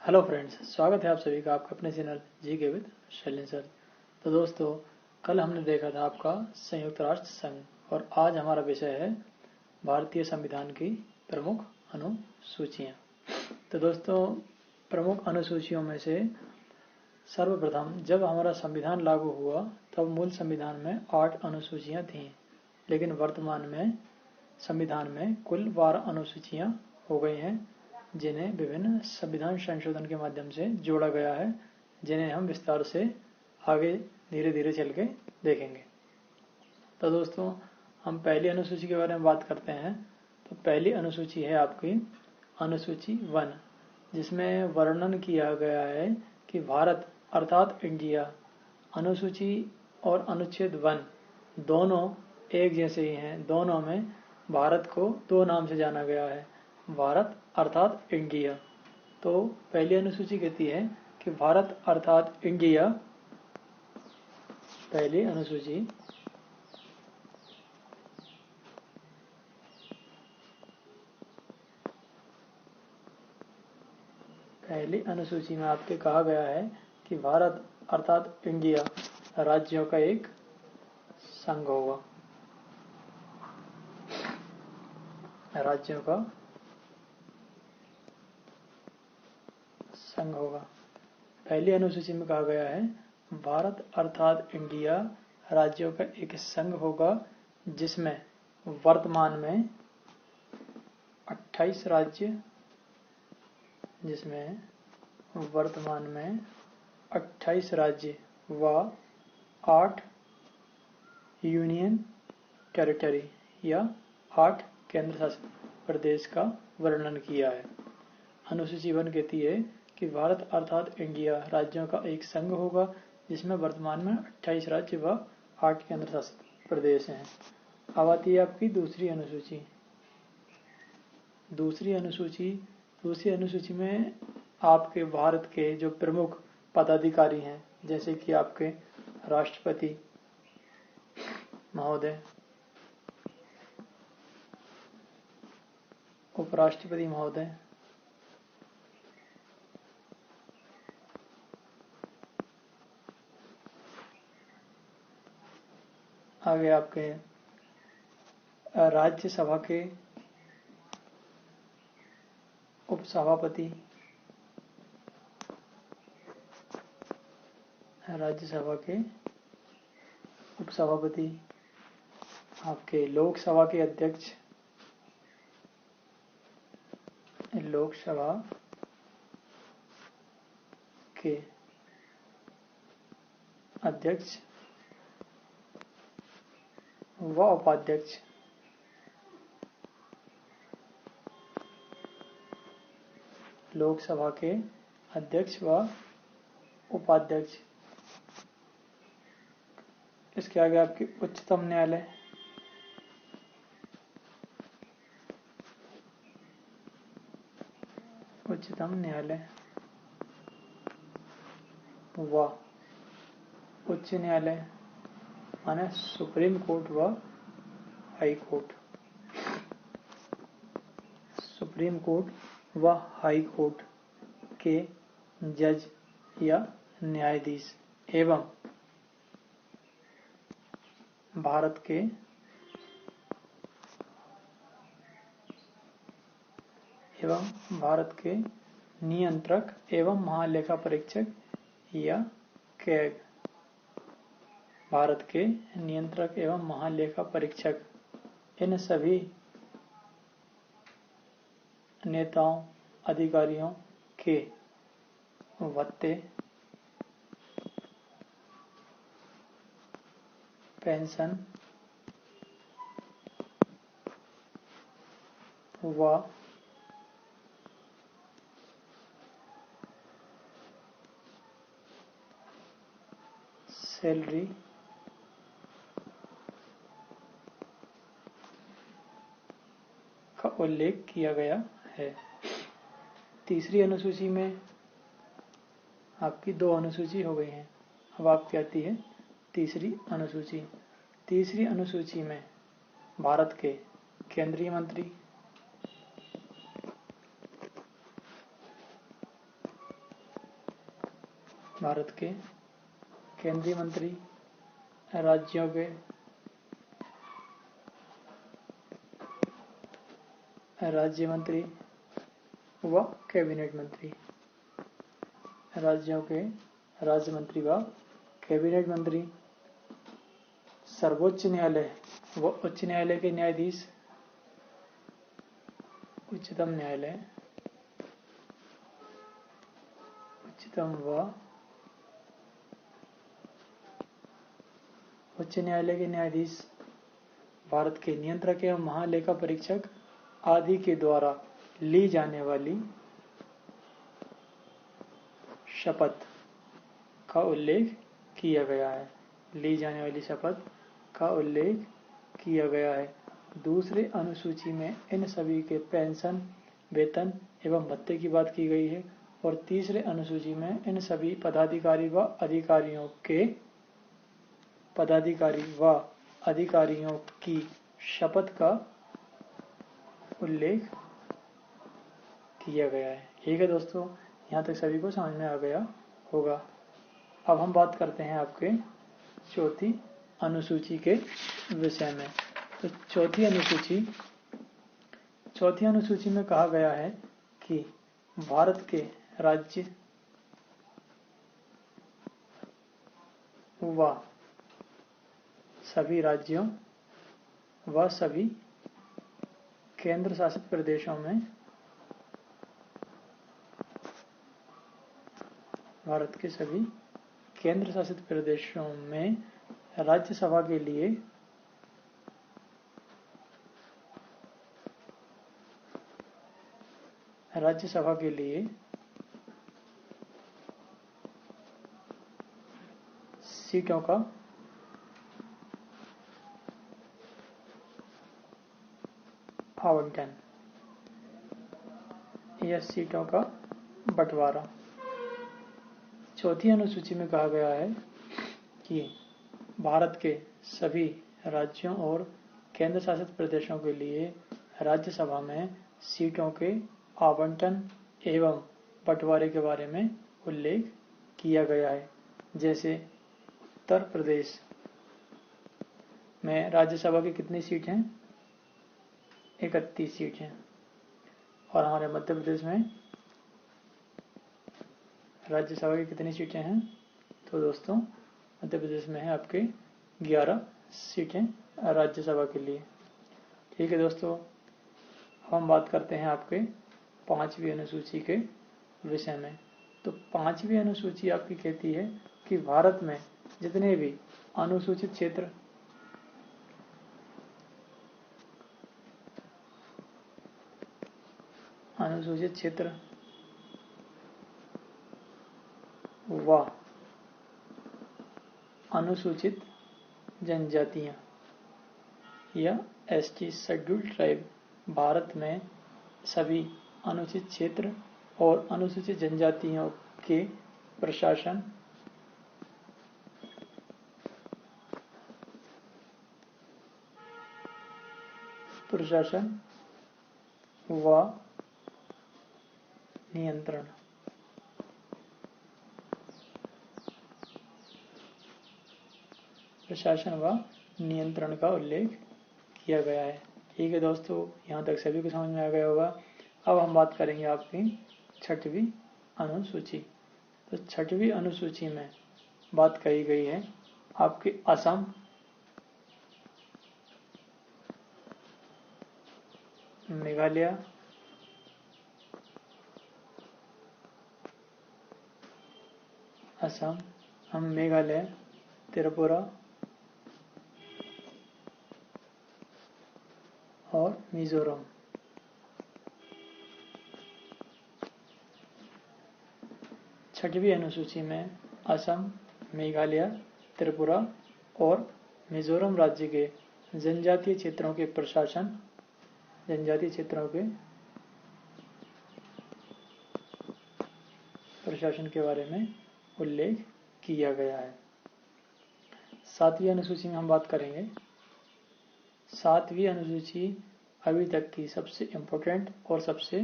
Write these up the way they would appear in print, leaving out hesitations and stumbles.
Hello friends, स्वागत है आप सभी का आपके अपने चैनल जी के विद शैलेंद्र सर। तो दोस्तों, कल हमने देखा था आपका संयुक्त राष्ट्र संघ और आज हमारा विषय है भारतीय संविधान की प्रमुख अनुसूचियां। तो दोस्तों, प्रमुख अनुसूचियों में से सर्वप्रथम जब हमारा संविधान लागू हुआ तब मूल संविधान में 8 अनुसूचियां थीं, लेकिन वर्तमान में संविधान में कुल 12 अनुसूचियां हो गई हैं, जिन्हें विभिन्न संविधान संशोधन के माध्यम से जोड़ा गया है, जिन्हें हम विस्तार से आगे धीरे धीरे चल के देखेंगे। तो दोस्तों, हम पहली अनुसूची के बारे में बात करते हैं। तो पहली अनुसूची है आपकी अनुसूची 1, जिसमें वर्णन किया गया है कि भारत अर्थात इंडिया। अनुसूची और अनुच्छेद 1 दोनों एक जैसे ही हैं। दोनों में भारत को 2 नाम से जाना गया है, भारत अर्थात इंडिया। तो पहली अनुसूची कहती है कि भारत अर्थात इंडिया। पहली अनुसूची में आपके कहा गया है कि भारत अर्थात इंडिया राज्यों का एक संघ होगा। राज्यों का संघ होगा। पहली अनुसूची में कहा गया है भारत अर्थात इंडिया राज्यों का एक संघ होगा, जिसमें वर्तमान में 28 राज्य व 8 यूनियन टेरिटरी या 8 केंद्र शासित प्रदेश का वर्णन किया है। अनुसूची 1 कहती है कि भारत अर्थात इंडिया राज्यों का एक संघ होगा, जिसमें वर्तमान में 28 राज्य व 8 केंद्र शासित प्रदेश हैं। अब आती है आपकी दूसरी अनुसूची। दूसरी अनुसूची में आपके भारत के जो प्रमुख पदाधिकारी हैं, जैसे कि आपके राष्ट्रपति महोदय, उपराष्ट्रपति महोदय, आगे आपके राज्यसभा के उपसभापति, आपके लोकसभा के अध्यक्ष, व उपाध्यक्ष, लोकसभा के अध्यक्ष व उपाध्यक्ष। इसके आगे आपकी उच्चतम न्यायालय, व उच्च न्यायालय माने सुप्रीम कोर्ट व हाई कोर्ट। सुप्रीम कोर्ट व हाई कोर्ट के जज या न्यायाधीश एवं भारत के नियंत्रक एवं महालेखा परीक्षक या कैग। भारत के नियंत्रक एवं महालेखा परीक्षक इन सभी नेताओं अधिकारियों के भत्ते, पेंशन व सैलरी का उल्लेख किया गया है। तीसरी अनुसूची में आपकी 2 अनुसूची हो गई हैं। अब आपकी आती है तीसरी अनुसूची। तीसरी अनुसूची में भारत के केंद्रीय मंत्री, भारत के केंद्रीय मंत्री, राज्यों के राज्य मंत्री व कैबिनेट मंत्री, राज्यों के राज्य मंत्री व कैबिनेट मंत्री, सर्वोच्च न्यायालय व उच्च न्यायालय के न्यायाधीश, उच्चतम न्यायालय, उच्चतम व उच्च न्यायालय के न्यायाधीश, भारत के नियंत्रक एवं महालेखा परीक्षक आदि के द्वारा ली जाने वाली शपथ का उल्लेख किया गया है। ली जाने वाली शपथ का उल्लेख किया गया है। दूसरे अनुसूची में इन सभी के पेंशन, वेतन एवं भत्ते की बात की गई है और तीसरे अनुसूची में इन सभी पदाधिकारी व अधिकारियों की शपथ का उल्लेख किया गया है। ठीक है दोस्तों, यहाँ तक सभी को समझ में आ गया होगा। अब हम बात करते हैं आपके चौथी अनुसूची के विषय में। तो चौथी अनुसूची में कहा गया है कि भारत के राज्य व सभी राज्यों व सभी केंद्र शासित प्रदेशों में भारत के सभी केंद्र शासित प्रदेशों में राज्यसभा के लिए सीटों का आवंटन या सीटों का बंटवारा। चौथी अनुसूची में कहा गया है कि भारत के सभी राज्यों और केंद्र शासित प्रदेशों के लिए राज्यसभा में सीटों के आवंटन एवं बंटवारे के बारे में उल्लेख किया गया है। जैसे उत्तर प्रदेश में राज्यसभा की कितनी सीट हैं? 31 सीट हैं। और हमारे मध्य प्रदेश में राज्यसभा की कितनी सीटें हैं? तो दोस्तों मध्य प्रदेश में है आपके 11 सीटें राज्यसभा के लिए। ठीक है दोस्तों, हम बात करते हैं आपके पांचवी अनुसूची के विषय में। तो पांचवी अनुसूची आपकी कहती है कि भारत में जितने भी अनुसूचित क्षेत्र व अनुसूचित जनजातियां या एसटी शेड्यूल्ड ट्राइब, भारत में सभी अनुसूचित क्षेत्र और अनुसूचित जनजातियों के प्रशासन व नियंत्रण का उल्लेख किया गया है। ठीक है दोस्तों, यहाँ तक सभी को समझ में आ गया होगा। अब हम बात करेंगे आपकी छठवीं अनुसूची। तो छठवीं अनुसूची में बात कही गई है आपके असम, मेघालय, त्रिपुरा और मिजोरम। छठवीं अनुसूची में असम, मेघालय, त्रिपुरा और मिजोरम राज्य के जनजातीय क्षेत्रों के प्रशासन के बारे में उल्लेख किया गया है। सातवीं अनुसूची में हम बात करेंगे। सातवीं अनुसूची अभी तक की सबसे इम्पोर्टेंट और सबसे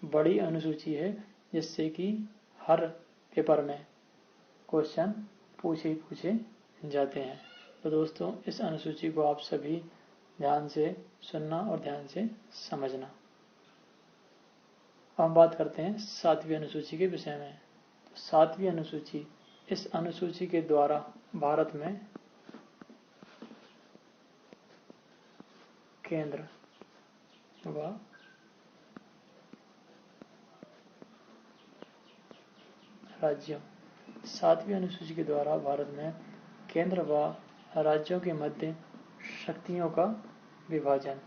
बड़ी अनुसूची है, जिससे कि हर पेपर में क्वेश्चन पूछे जाते हैं। तो दोस्तों इस अनुसूची को आप सभी ध्यान से सुनना और ध्यान से समझना। हम बात करते हैं 7वीं अनुसूची के विषय में। तो 7वीं अनुसूची, इस अनुसूची के द्वारा भारत में केंद्र व राज्यों, 7वीं अनुसूची के द्वारा भारत में केंद्र व राज्यों के मध्य शक्तियों का विभाजन,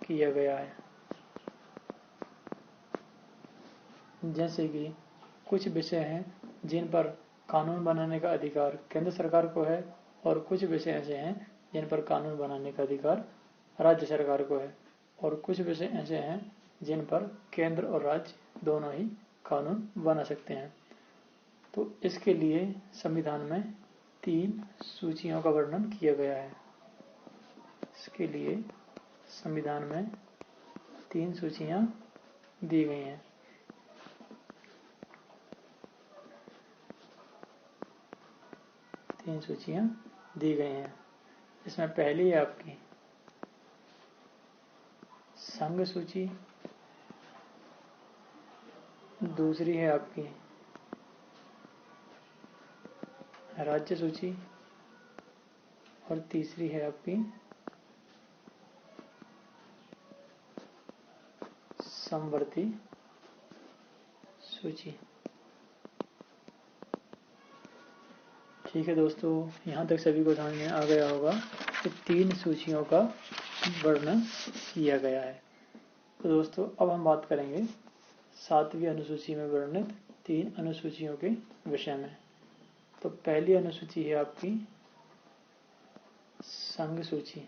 किया गया है। जैसे कि कुछ विषय हैं जिन पर कानून बनाने का अधिकार केंद्र सरकार को है और कुछ विषय ऐसे हैं जिन पर कानून बनाने का अधिकार राज्य सरकार को है, और कुछ विषय ऐसे हैं जिन पर केंद्र और राज्य दोनों ही कानून बना सकते हैं। तो इसके लिए संविधान में 3 सूचियों का वर्णन किया गया है। इसके लिए संविधान में 3 सूचियां दी गई हैं। इसमें पहली है आपकी संघ सूची, दूसरी है आपकी राज्य सूची और तीसरी है आपकी समवर्ती सूची। ठीक है दोस्तों, यहाँ तक सभी को समझ में आ गया होगा कि 3 सूचियों का वर्णन किया गया है। तो दोस्तों अब हम बात करेंगे 7वीं अनुसूची में वर्णित 3 अनुसूचियों के विषय में। तो पहली अनुसूची है आपकी संघ सूची।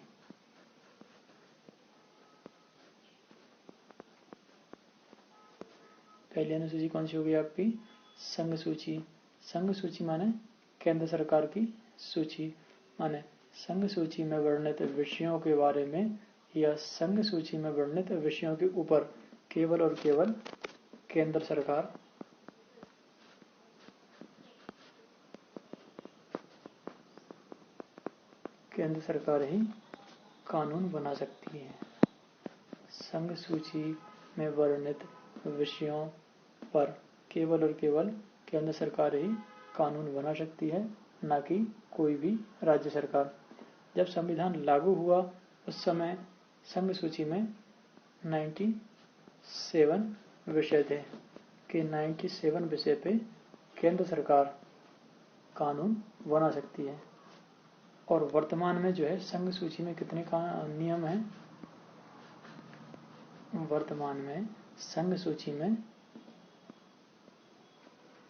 पहली अनुसूची कौन सी होगी आपकी? संघ सूची। संघ सूची माने केंद्र सरकार की सूची, माने संघ सूची में वर्णित विषयों के बारे में या संघ सूची में वर्णित विषयों के ऊपर केवल और केवल केंद्र सरकार ही कानून बना सकती है। संघ सूची में वर्णित विषयों पर केवल और केवल केंद्र सरकार ही कानून बना सकती है, न कि कोई भी राज्य सरकार। जब संविधान लागू हुआ उस समय संघ सूची में 97 विषय थे कि 97 विषय पे केंद्र सरकार कानून बना सकती है। और वर्तमान में जो है संघ सूची में कितने नियम हैं? वर्तमान में संघ सूची में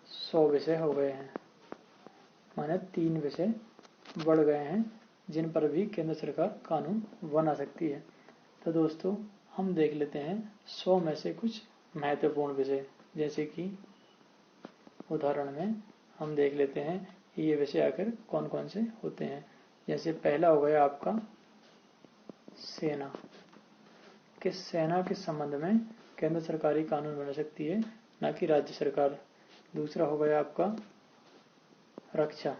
100 विषय हो गए हैं, माने 3 विषय बढ़ गए हैं जिन पर भी केंद्र सरकार कानून बना सकती है। तो दोस्तों हम देख लेते हैं 100 में से कुछ महत्वपूर्ण विषय, जैसे कि उदाहरण में हम देख लेते हैं ये विषय आखिर कौन कौन से होते हैं। जैसे पहला हो गया आपका सेना, कि सेना के संबंध में केंद्र सरकार ही कानून बना सकती है, न कि राज्य सरकार। दूसरा हो गया आपका रक्षा,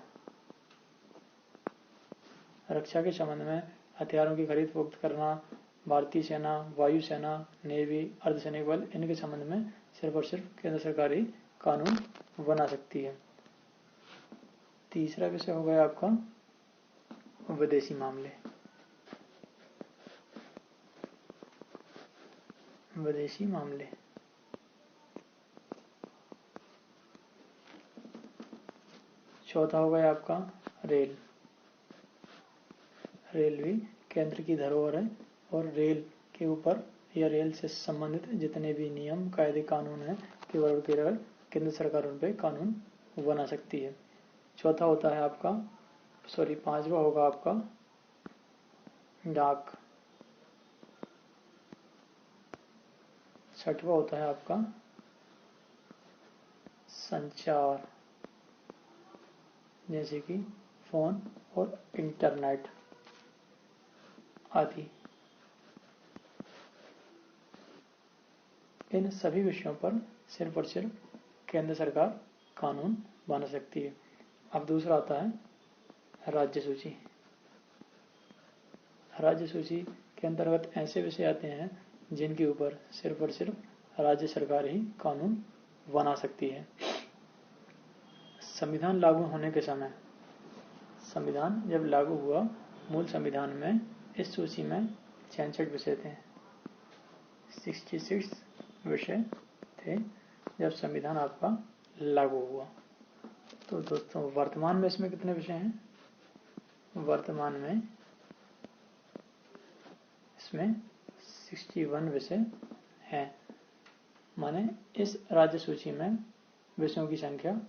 रक्षा के संबंध में हथियारों की खरीद फरोख्त करना, भारतीय सेना, वायुसेना, नेवी, अर्धसैनिक बल, इनके संबंध में सिर्फ और सिर्फ केंद्र सरकार ही कानून बना सकती है। तीसरा विषय हो गया आपका विदेशी मामले। विदेशी मामले चौथा हो गया आपका रेल। रेल भी केंद्र की धरोहर है और रेल के ऊपर या रेल से संबंधित जितने भी नियम, कायदे, कानून हैं केवल और केवल केंद्र सरकार उन पर कानून बना सकती है। चौथा होता है आपका पांचवा होगा आपका डाक। छठवा होता है आपका संचार, जैसे कि फोन और इंटरनेट आदि। इन सभी विषयों पर सिर्फ और सिर्फ केंद्र सरकार कानून बना सकती है। अब दूसरा आता है राज्य सूची। राज्य सूची के अंतर्गत ऐसे विषय आते हैं जिनके ऊपर सिर्फ और सिर्फ राज्य सरकार ही कानून बना सकती है। संविधान लागू होने के समय, संविधान जब लागू हुआ, मूल संविधान में इस सूची में 66 विषय थे, 66 विषय थे जब संविधान आपका लागू हुआ। तो दोस्तों वर्तमान में इसमें कितने विषय हैं? वर्तमान में इसमें 61 विषय हैं। माने इस राज्य सूची में विषयों की संख्या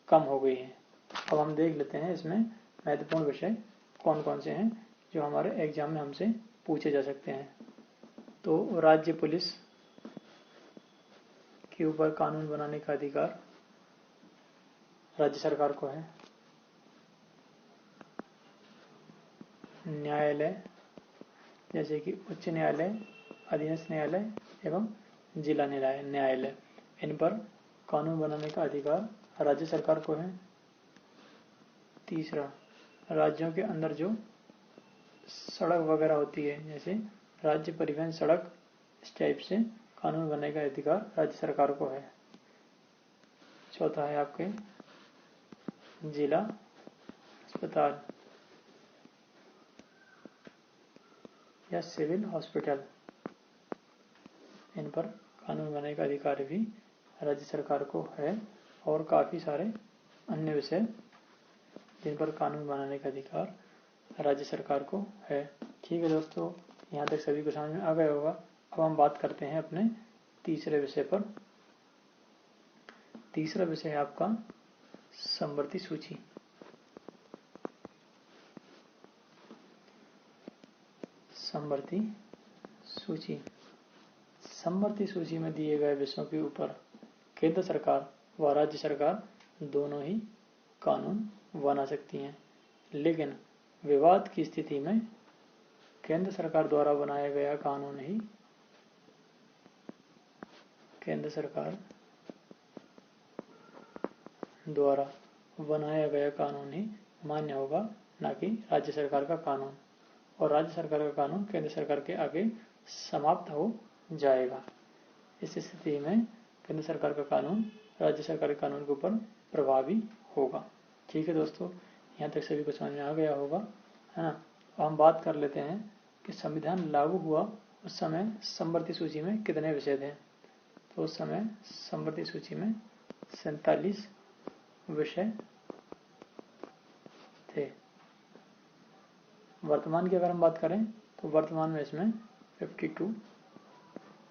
कम हो गई है। अब हम देख लेते हैं इसमें महत्वपूर्ण विषय कौन कौन से हैं जो हमारे एग्जाम में हमसे पूछे जा सकते हैं। तो राज्य पुलिस के ऊपर कानून बनाने का अधिकार राज्य सरकार को है। न्यायालय जैसे कि उच्च न्यायालय, अधीनस्थ न्यायालय एवं जिला न्यायालय, इन पर कानून बनाने का अधिकार राज्य सरकार को है। तीसरा, राज्यों के अंदर जो सड़क वगैरह होती है, जैसे राज्य परिवहन सड़क, इस टाइप से कानून बनाने का अधिकार राज्य सरकार को है। चौथा है आपके जिला अस्पताल या सिविल हॉस्पिटल, इन पर कानून बनाने का अधिकार भी राज्य सरकार को है। और काफी सारे अन्य विषय जिन पर कानून बनाने का अधिकार राज्य सरकार को है। ठीक है दोस्तों, यहाँ तक सभी को समझ में आ गया होगा। अब हम बात करते हैं अपने तीसरे विषय पर। तीसरा विषय है आपका समवर्ती सूची। समवर्ती सूची, समवर्ती सूची में दिए गए विषयों के ऊपर केंद्र सरकार व राज्य सरकार दोनों ही कानून बना सकती हैं, लेकिन विवाद की स्थिति में केंद्र सरकार द्वारा बनाया गया कानून ही केंद्र सरकार द्वारा बनाया गया कानून ही मान्य होगा, न कि राज्य सरकार का कानून। और राज्य सरकार का कानून केंद्र सरकार के आगे समाप्त हो जाएगा। इस स्थिति में केंद्र सरकार का कानून राज्य सरकार के कानून के ऊपर प्रभावी होगा। ठीक है दोस्तों, यहाँ तक सभी को समझ में आ गया होगा, है ना। अब हम बात कर लेते हैं कि संविधान लागू हुआ उस समय समवर्ती सूची में कितने विषय थे। तो उस समय समवर्ती सूची में 47 विषय थे। वर्तमान की अगर हम बात करें तो वर्तमान में इसमें 52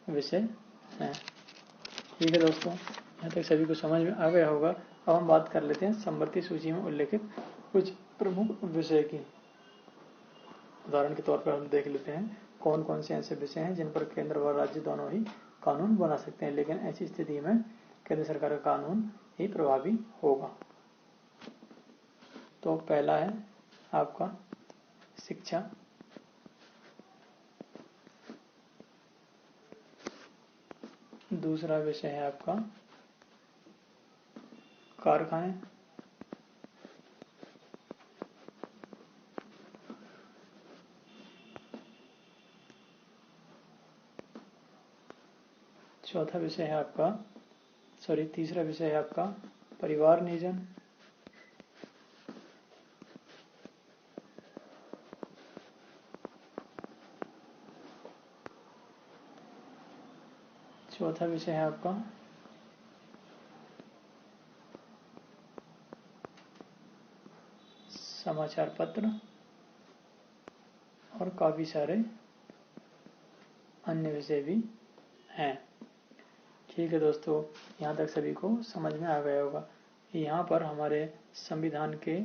विषय हैं। ठीक है दोस्तों, यहाँ तक सभी को समझ में आ गया होगा। अब हम बात कर लेते हैं समवर्ती सूची में उल्लेखित कुछ प्रमुख विषय की। उदाहरण के तौर पर हम देख लेते हैं कौन कौन से ऐसे विषय हैं जिन पर केंद्र व राज्य दोनों ही कानून बना सकते हैं, लेकिन ऐसी स्थिति में केंद्र सरकार का कानून ही प्रभावी होगा। तो पहला है आपका शिक्षा, दूसरा विषय है आपका कारखाने, चौथा विषय है आपका तीसरा विषय है आपका परिवार नियोजन, चौथा विषय है आपका समाचार पत्र और काफी सारे अन्य विषय भी हैं। ठीक है दोस्तों, यहाँ तक सभी को समझ में आ गया होगा। यहाँ पर हमारे संविधान के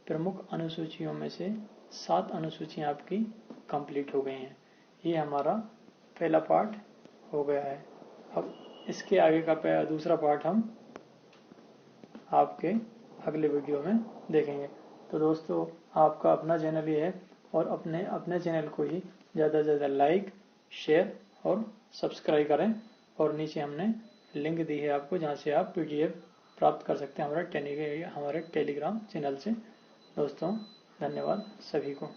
प्रमुख अनुसूचियों में से 7 अनुसूचियां आपकी कंप्लीट हो गई हैं। ये हमारा पहला पार्ट हो गया है। अब इसके आगे का दूसरा पार्ट हम आपके अगले वीडियो में देखेंगे। तो दोस्तों, आपका अपना चैनल ही है और अपने चैनल को ही ज़्यादा से ज़्यादा लाइक, शेयर और सब्सक्राइब करें और नीचे हमने लिंक दी है आपको, जहाँ से आप PDF प्राप्त कर सकते हैं हमारे टेलीग्राम चैनल से। दोस्तों धन्यवाद सभी को।